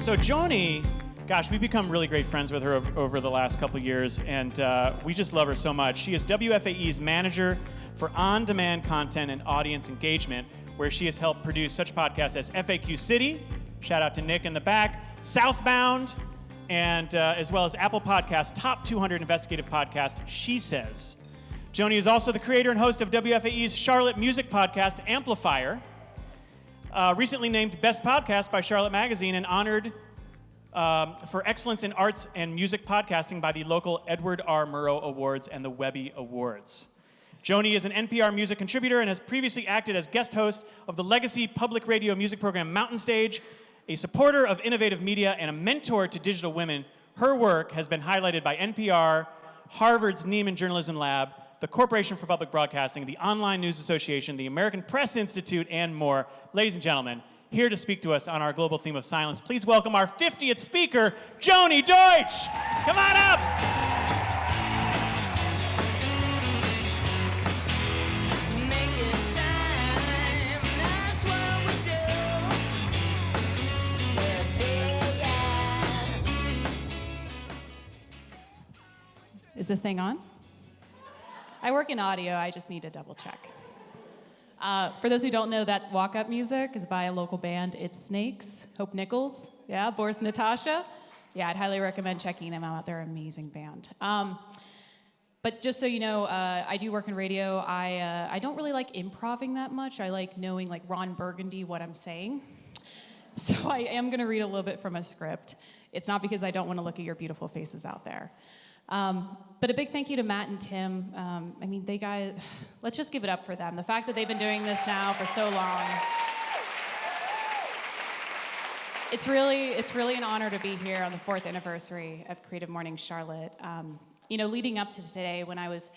So Joni, gosh, we've become really great friends with her over the last couple years, and we just love her so much. She is WFAE's manager for on-demand content and audience engagement, where she has helped produce such podcasts as FAQ City, shout out to Nick in the back, Southbound, and as well as Apple Podcasts' top 200 investigative podcast, She Says. Joni is also the creator and host of WFAE's Charlotte music podcast, Amplifier, recently named Best Podcast by Charlotte Magazine and honored for excellence in arts and music podcasting by the local Edward R. Murrow Awards and the Webby Awards. Joni is an NPR music contributor and has previously acted as guest host of the legacy public radio music program Mountain Stage, a supporter of innovative media, and a mentor to digital women. Her work has been highlighted by NPR, Harvard's Nieman Journalism Lab, the Corporation for Public Broadcasting, the Online News Association, the American Press Institute, and more. Ladies and gentlemen, here to speak to us on our global theme of silence, please welcome our 50th speaker, Joni Deutsch. Come on up. Is this thing on? I work in audio, I just need to double check. For those who don't know, that walk-up music is by a local band. It's Snakes, Hope Nichols, yeah, Boris Natasha. Yeah, I'd highly recommend checking them out. They're an amazing band. But just so you know, I do work in radio. I don't really like improvising that much. I like knowing, like Ron Burgundy, what I'm saying. So I am gonna read a little bit from a script. It's not because I don't wanna look at your beautiful faces out there. But a big thank you to Matt and Tim. They guys, let's just give it up for them. The fact that they've been doing this now for so long. It's really an honor to be here on the 4th anniversary of Creative Mornings Charlotte. Leading up to today, when I was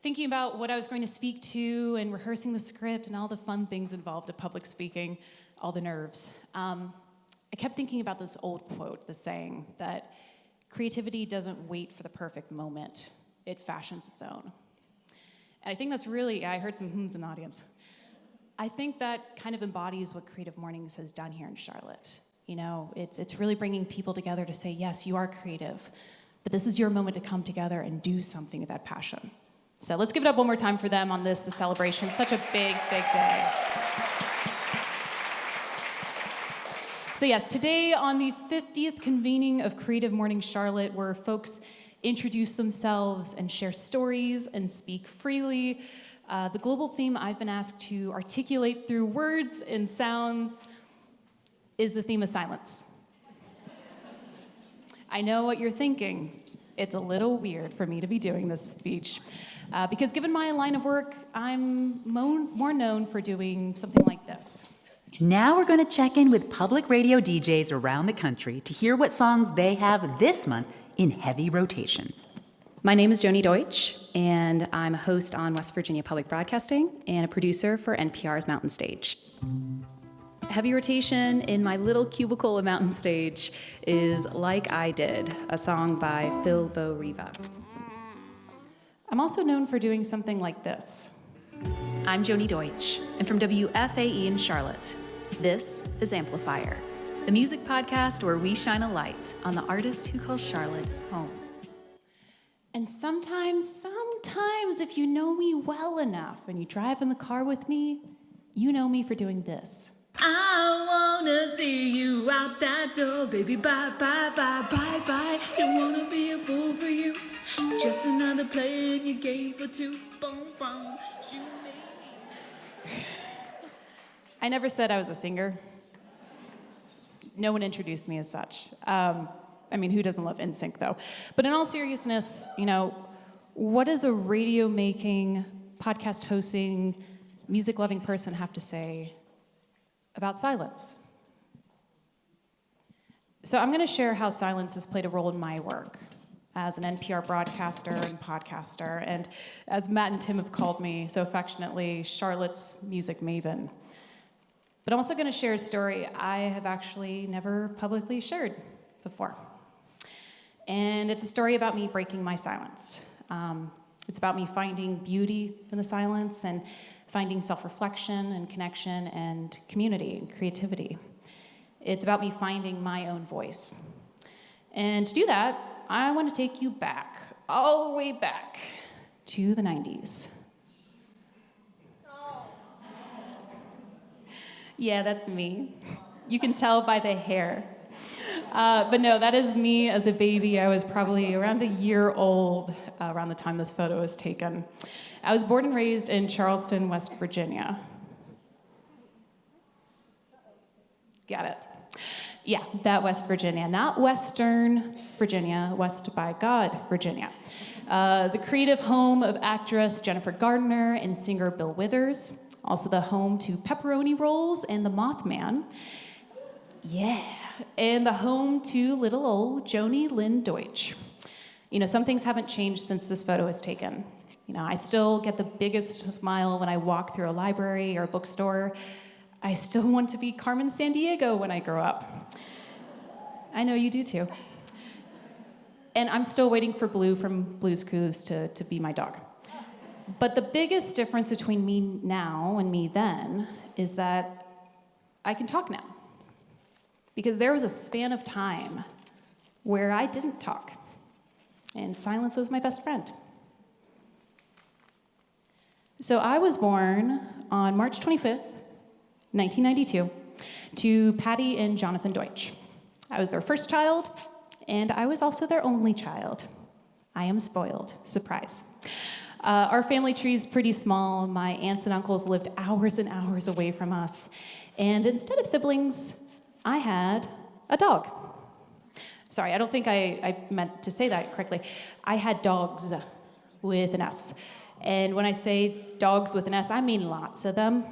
thinking about what I was going to speak to and rehearsing the script and all the fun things involved of public speaking, all the nerves, I kept thinking about this old quote, the saying that creativity doesn't wait for the perfect moment. It fashions its own. And I think that's really, I heard some hmms in the audience. I think that kind of embodies what Creative Mornings has done here in Charlotte. It's really bringing people together to say, yes, you are creative, but this is your moment to come together and do something with that passion. So let's give it up one more time for them on this, the celebration. Such a big, big day. So yes, today on the 50th convening of Creative Mornings Charlotte, where folks introduce themselves and share stories and speak freely, the global theme I've been asked to articulate through words and sounds is the theme of silence. I know what you're thinking. It's a little weird for me to be doing this speech, because given my line of work, I'm more known for doing something like this. Now we're going to check in with public radio DJs around the country to hear what songs they have this month in heavy rotation. My name is Joni Deutsch, and I'm a host on West Virginia Public Broadcasting and a producer for NPR's Mountain Stage. Heavy rotation in my little cubicle at Mountain Stage is Like I Did, a song by Phil Bo Riva. I'm also known for doing something like this. I'm Joni Deutsch, and from WFAE in Charlotte, this is Amplifier, the music podcast where we shine a light on the artist who calls Charlotte home. And sometimes, if you know me well enough and you drive in the car with me, you know me for doing this. I wanna see you out that door, baby, bye, bye, bye, bye, bye. Don't wanna be a fool for you, just another player in your game for two, boom, boom. I never said I was a singer. No one introduced me as such. Who doesn't love NSYNC though? But in all seriousness, what does a radio-making, podcast-hosting, music-loving person have to say about silence? So I'm going to share how silence has played a role in my work as an NPR broadcaster and podcaster, and as Matt and Tim have called me so affectionately, Charlotte's music maven. But I'm also going to share a story I have actually never publicly shared before. And it's a story about me breaking my silence. It's about me finding beauty in the silence and finding self-reflection and connection and community and creativity. It's about me finding my own voice. And to do that, I want to take you back, all the way back to the 90s. Yeah, that's me. You can tell by the hair. But no, that is me as a baby. I was probably around a year old around the time this photo was taken. I was born and raised in Charleston, West Virginia. Got it. Yeah, that West Virginia, not Western Virginia, West by God, Virginia. The creative home of actress Jennifer Gardner and singer Bill Withers, also the home to pepperoni rolls and the Mothman. Yeah, and the home to little old Joni Deutsch. You know, some things haven't changed since this photo was taken. You know, I still get the biggest smile when I walk through a library or a bookstore. I still want to be Carmen Sandiego when I grow up. I know you do too. And I'm still waiting for Blue from Blue's Clues to be my dog. But the biggest difference between me now and me then is that I can talk now. Because there was a span of time where I didn't talk, and silence was my best friend. So I was born on March 25th, 1992, to Patty and Jonathan Deutsch. I was their first child, and I was also their only child. I am spoiled. Surprise. Our family tree is pretty small. My aunts and uncles lived hours and hours away from us. And instead of siblings, I had a dog. Sorry, I don't think I meant to say that correctly. I had dogs with an S. And when I say dogs with an S, I mean lots of them.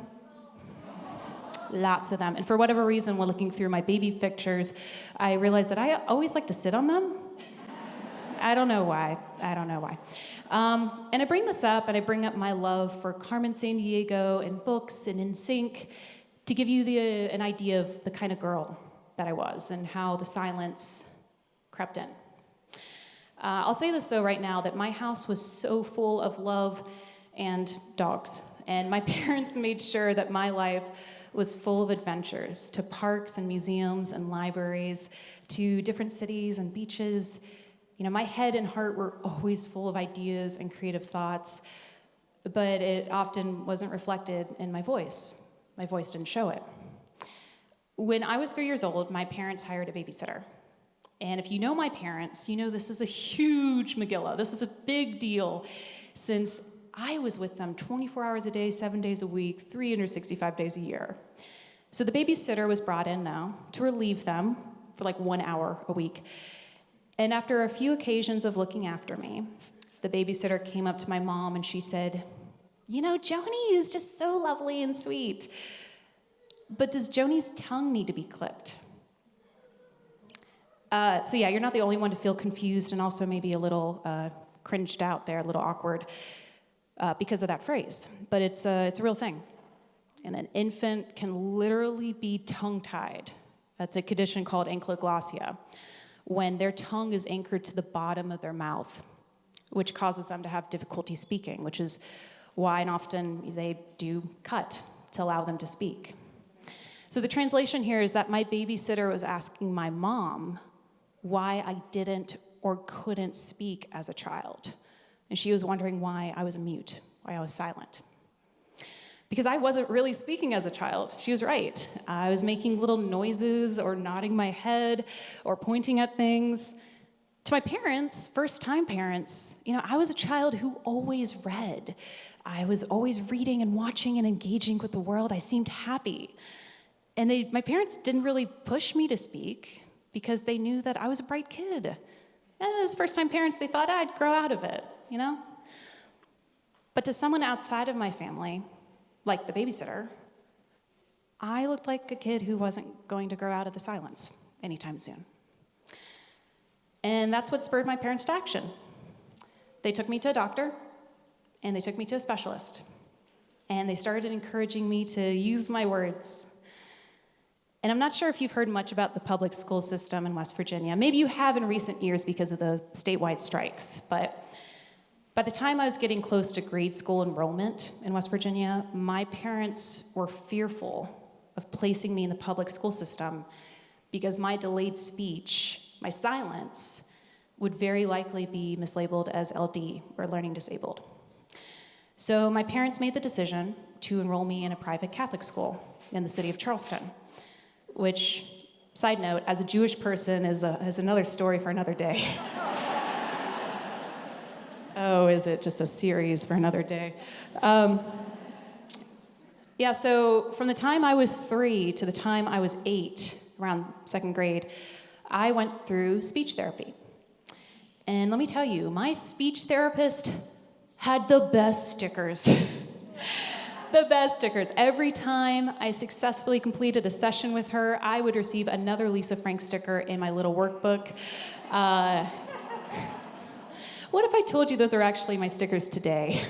Lots of them. And for whatever reason, when looking through my baby pictures, I realized that I always like to sit on them. I don't know why. And I bring this up, and I bring up my love for Carmen Sandiego and books and NSYNC to give you an idea of the kind of girl that I was and how the silence crept in. I'll say this, though, right now, that my house was so full of love and dogs. And my parents made sure that my life was full of adventures to parks and museums and libraries, to different cities and beaches. You know, my head and heart were always full of ideas and creative thoughts, but it often wasn't reflected in my voice. My voice didn't show it. When I was 3 years old, my parents hired a babysitter. And if you know my parents, you know this is a huge Megillah. This is a big deal, since I was with them 24 hours a day, 7 days a week, 365 days a year. So the babysitter was brought in now to relieve them for like 1 hour a week. And after a few occasions of looking after me, the babysitter came up to my mom and she said, "You know, Joni is just so lovely and sweet. But does Joni's tongue need to be clipped?" So yeah, you're not the only one to feel confused and also maybe a little cringed out there, a little awkward because of that phrase. But it's a real thing. And an infant can literally be tongue-tied. That's a condition called ankyloglossia, when their tongue is anchored to the bottom of their mouth, which causes them to have difficulty speaking, which is why and often they do cut to allow them to speak. So the translation here is that my babysitter was asking my mom why I didn't or couldn't speak as a child. And she was wondering why I was mute, why I was silent. Because I wasn't really speaking as a child. She was right. I was making little noises or nodding my head or pointing at things. To my parents, first-time parents, you know, I was a child who always read. I was always reading and watching and engaging with the world. I seemed happy. And my parents didn't really push me to speak because they knew that I was a bright kid. And as first-time parents, they thought I'd grow out of it, you know? But to someone outside of my family, like the babysitter, I looked like a kid who wasn't going to grow out of the silence anytime soon. And that's what spurred my parents to action. They took me to a doctor, and they took me to a specialist. And they started encouraging me to use my words. And I'm not sure if you've heard much about the public school system in West Virginia. Maybe you have in recent years because of the statewide strikes, but by the time I was getting close to grade school enrollment in West Virginia, my parents were fearful of placing me in the public school system because my delayed speech, my silence, would very likely be mislabeled as LD, or learning disabled. So my parents made the decision to enroll me in a private Catholic school in the city of Charleston, which, side note, as a Jewish person is another story for another day. Oh, is it just a series for another day? Yeah, so from the time I was 3 to the time I was 8, around second grade, I went through speech therapy. And let me tell you, my speech therapist had the best stickers. The best stickers. Every time I successfully completed a session with her, I would receive another Lisa Frank sticker in my little workbook. What if I told you those are actually my stickers today?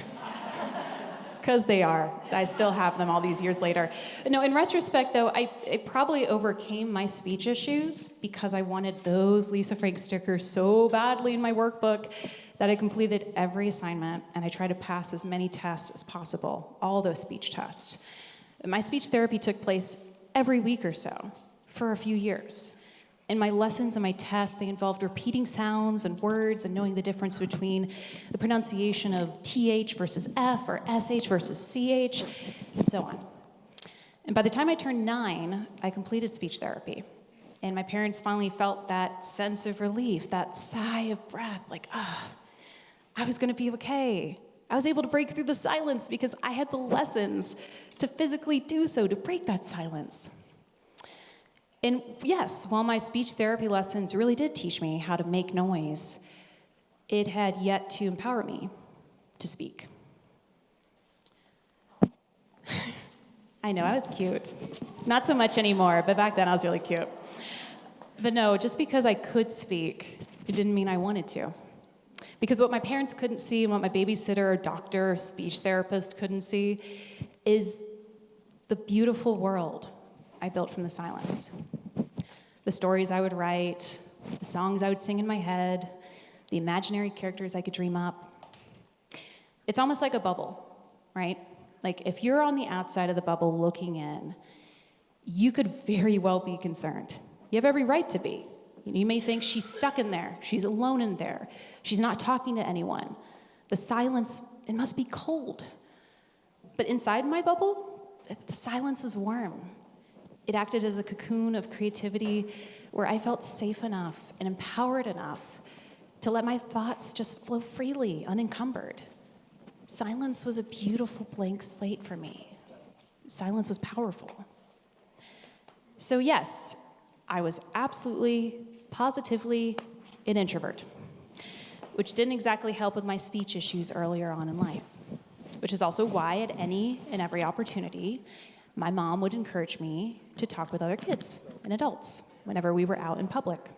Because they are. I still have them all these years later. No, in retrospect, though, I probably overcame my speech issues because I wanted those Lisa Frank stickers so badly in my workbook that I completed every assignment and I tried to pass as many tests as possible, all those speech tests. My speech therapy took place every week or so for a few years. And my lessons and my tests, they involved repeating sounds and words and knowing the difference between the pronunciation of TH versus F or SH versus CH, and so on. And by the time I turned 9, I completed speech therapy. And my parents finally felt that sense of relief, that sigh of breath, like, I was gonna be okay. I was able to break through the silence because I had the lessons to physically do so, to break that silence. And yes, while my speech therapy lessons really did teach me how to make noise, it had yet to empower me to speak. I know, I was cute. Not so much anymore, but back then I was really cute. But no, just because I could speak, it didn't mean I wanted to. Because what my parents couldn't see and what my babysitter or doctor or speech therapist couldn't see is the beautiful world I built from the silence. The stories I would write, the songs I would sing in my head, the imaginary characters I could dream up. It's almost like a bubble, right? Like if you're on the outside of the bubble looking in, you could very well be concerned. You have every right to be. You may think she's stuck in there, she's alone in there, she's not talking to anyone. The silence, it must be cold. But inside my bubble, the silence is warm. It acted as a cocoon of creativity where I felt safe enough and empowered enough to let my thoughts just flow freely, unencumbered. Silence was a beautiful blank slate for me. Silence was powerful. So yes, I was absolutely, positively an introvert, which didn't exactly help with my speech issues earlier on in life, which is also why at any and every opportunity, my mom would encourage me to talk with other kids and adults whenever we were out in public.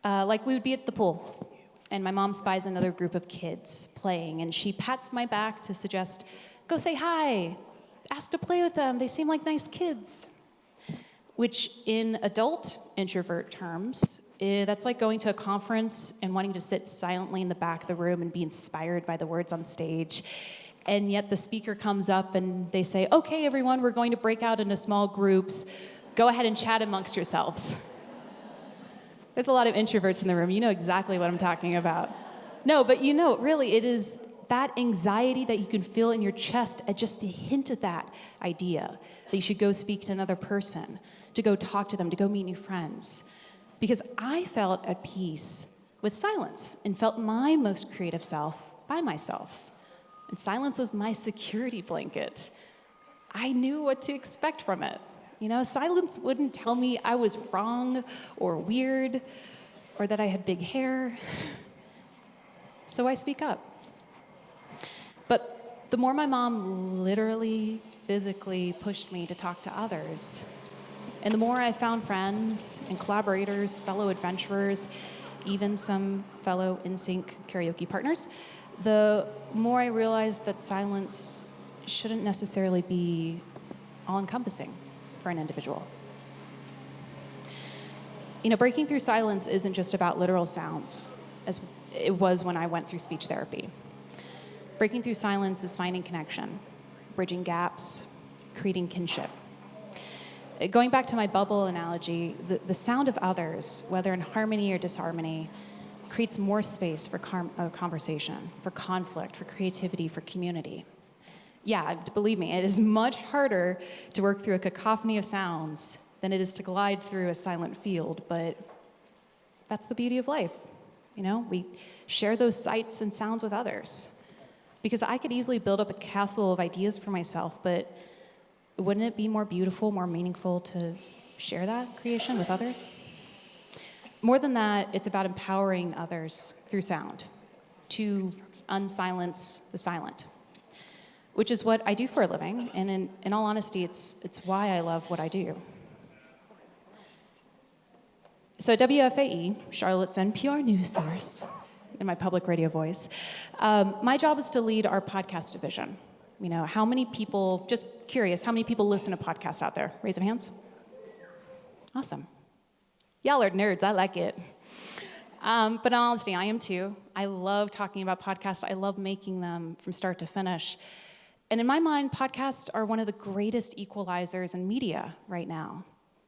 Like we would be at the pool, and my mom spies another group of kids playing, and she pats my back to suggest, go say hi, ask to play with them, they seem like nice kids. Which in adult introvert terms, that's like going to a conference and wanting to sit silently in the back of the room and be inspired by the words on stage. And yet the speaker comes up and they say, okay, everyone, we're going to break out into small groups. Go ahead and chat amongst yourselves. There's a lot of introverts in the room. You know exactly what I'm talking about. No, but you know, really, it is that anxiety that you can feel in your chest at just the hint of that idea, that you should go speak to another person, to go talk to them, to go meet new friends. Because I felt at peace with silence and felt my most creative self by myself. And silence was my security blanket. I knew what to expect from it. You know, silence wouldn't tell me I was wrong or weird or that I had big hair. So I speak up. But the more my mom literally, physically pushed me to talk to others, and the more I found friends and collaborators, fellow adventurers, even some fellow NSYNC karaoke partners, the more I realized that silence shouldn't necessarily be all-encompassing for an individual. You know, breaking through silence isn't just about literal sounds, as it was when I went through speech therapy. Breaking through silence is finding connection, bridging gaps, creating kinship. Going back to my bubble analogy, the sound of others, whether in harmony or disharmony, creates more space for conversation, for conflict, for creativity, for community. Yeah, believe me, it is much harder to work through a cacophony of sounds than it is to glide through a silent field, but that's the beauty of life. You know, we share those sights and sounds with others. Because I could easily build up a castle of ideas for myself, but wouldn't it be more beautiful, more meaningful to share that creation with others? More than that, it's about empowering others through sound to unsilence the silent, which is what I do for a living, and in all honesty, it's why I love what I do. So at WFAE, Charlotte's NPR news source, in my public radio voice, my job is to lead our podcast division. You know, how many people, just curious, how many people listen to podcasts out there? Raise of hands. Awesome. Y'all are nerds, I like it. But in all honesty, I am too. I love talking about podcasts. I love making them from start to finish. And in my mind, podcasts are one of the greatest equalizers in media right now.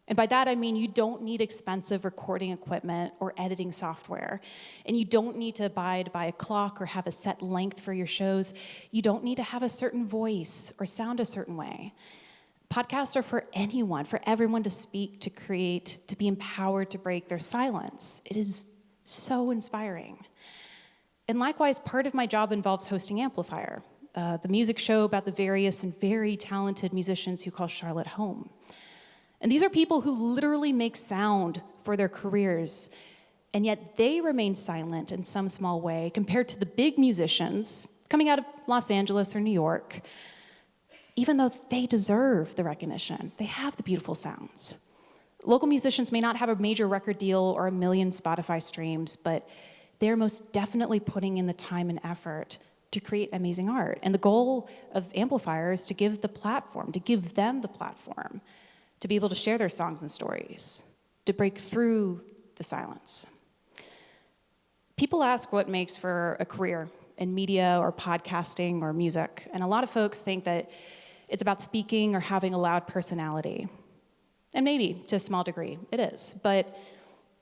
And by that, I mean you don't need expensive recording equipment or editing software. And you don't need to abide by a clock or have a set length for your shows. You don't need to have a certain voice or sound a certain way. Podcasts are for anyone, for everyone to speak, to create, to be empowered to break their silence. It is so inspiring. And likewise, part of my job involves hosting Amplifier, the music show about the various and very talented musicians who call Charlotte home. And these are people who literally make sound for their careers, and yet they remain silent in some small way compared to the big musicians coming out of Los Angeles or New York, even though they deserve the recognition. They have the beautiful sounds. Local musicians may not have a major record deal or 1 million Spotify streams, but they're most definitely putting in the time and effort to create amazing art. And the goal of Amplifier is to give them the platform, to be able to share their songs and stories, to break through the silence. People ask what makes for a career in media or podcasting or music, and a lot of folks think that it's about speaking or having a loud personality. And maybe, to a small degree, it is. But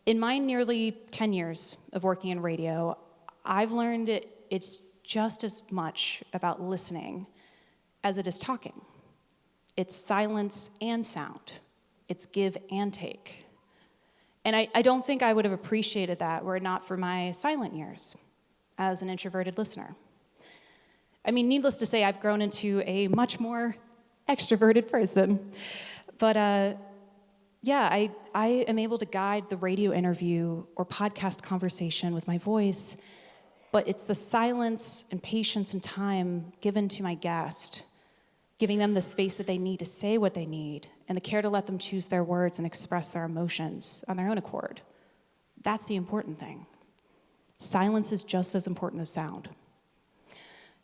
in my nearly 10 years of working in radio, I've learned it's just as much about listening as it is talking. It's silence and sound. It's give and take. And I don't think I would have appreciated that were it not for my silent years as an introverted listener. I mean, needless to say, I've grown into a much more extroverted person. But I am able to guide the radio interview or podcast conversation with my voice, but it's the silence and patience and time given to my guest, giving them the space that they need to say what they need, and the care to let them choose their words and express their emotions on their own accord. That's the important thing. Silence is just as important as sound.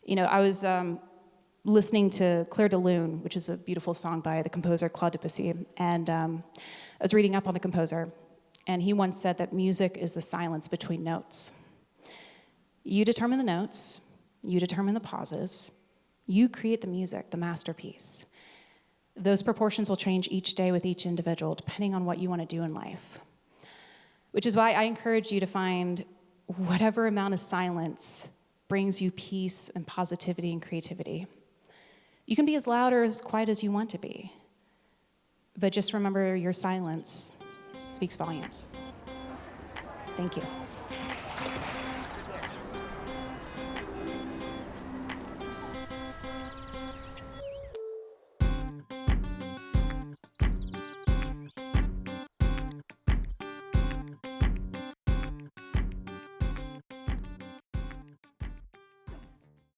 You know, I was listening to Claire de Lune, which is a beautiful song by the composer Claude Debussy, and I was reading up on the composer, and he once said that music is the silence between notes. You determine the notes, you determine the pauses, you create the music, the masterpiece. Those proportions will change each day with each individual, depending on what you want to do in life. Which is why I encourage you to find whatever amount of silence brings you peace and positivity and creativity. You can be as loud or as quiet as you want to be, but just remember your silence speaks volumes. Thank you.